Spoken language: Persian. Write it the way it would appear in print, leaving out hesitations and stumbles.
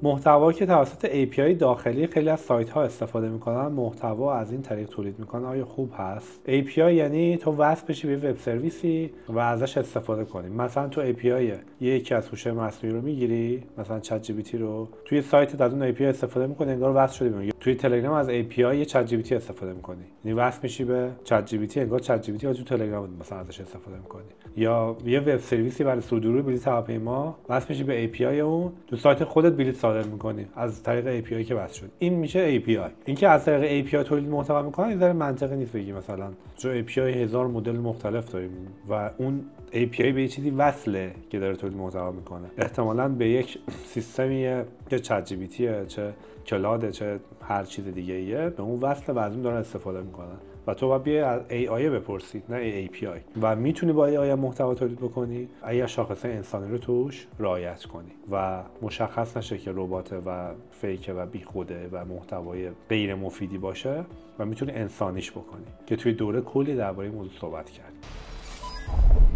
محتوا که توسط API داخلی خیلی از سایت ها استفاده میکنن، محتوا از این طریق تولید میکنن، آیا خوب هست؟ API یعنی تو وصل بشی به وب سرویسی و ازش استفاده کنی. مثلا تو API یکی از هوش مصنوعی رو میگیری، مثلا چت جی پی تی رو توی سایتت از اون API استفاده میکنی، انگار وصل شدی به. توی تلگرام از API چت جی پی تی استفاده میکنی، یعنی وصل میشی به چت جی پی تی، انگار چت جی پی تی تو تلگرام مثلا ازش استفاده میکنی. یا یه وب سرویسی برای صدور بلیط هواپیما، وصل میشی به API اون، تو سایت خودت بلیط صادر میکنی از طریق API که وصل شد. این میشه API. اینکه از طریق API تولید محتوا میکنن این ذره منطقی نیست بگی مثلا چون API هزار مدل مختلف داریم و اون API به یه چیزی وصله که داره تولید محتوا میکنه. احتمالاً به یک سیستمیه که چت جی پی تیه، چه کلاده، چه هر چیز دیگه ایه، به اون وصله و از اون دارن استفاده میکنن و تو باید بیای از AI بپرسی، نه API. و میتونی با AI محتوا تولید بکنی اگه شاخصه انسانی رو توش رعایت کنی و مشخص نشه که ربات و فیک و بیخوده و محتوای غیر مفیدی باشه و میتونی انسانیش بکنی، که توی دوره کلی درباره این موضوع صحبت کردیم.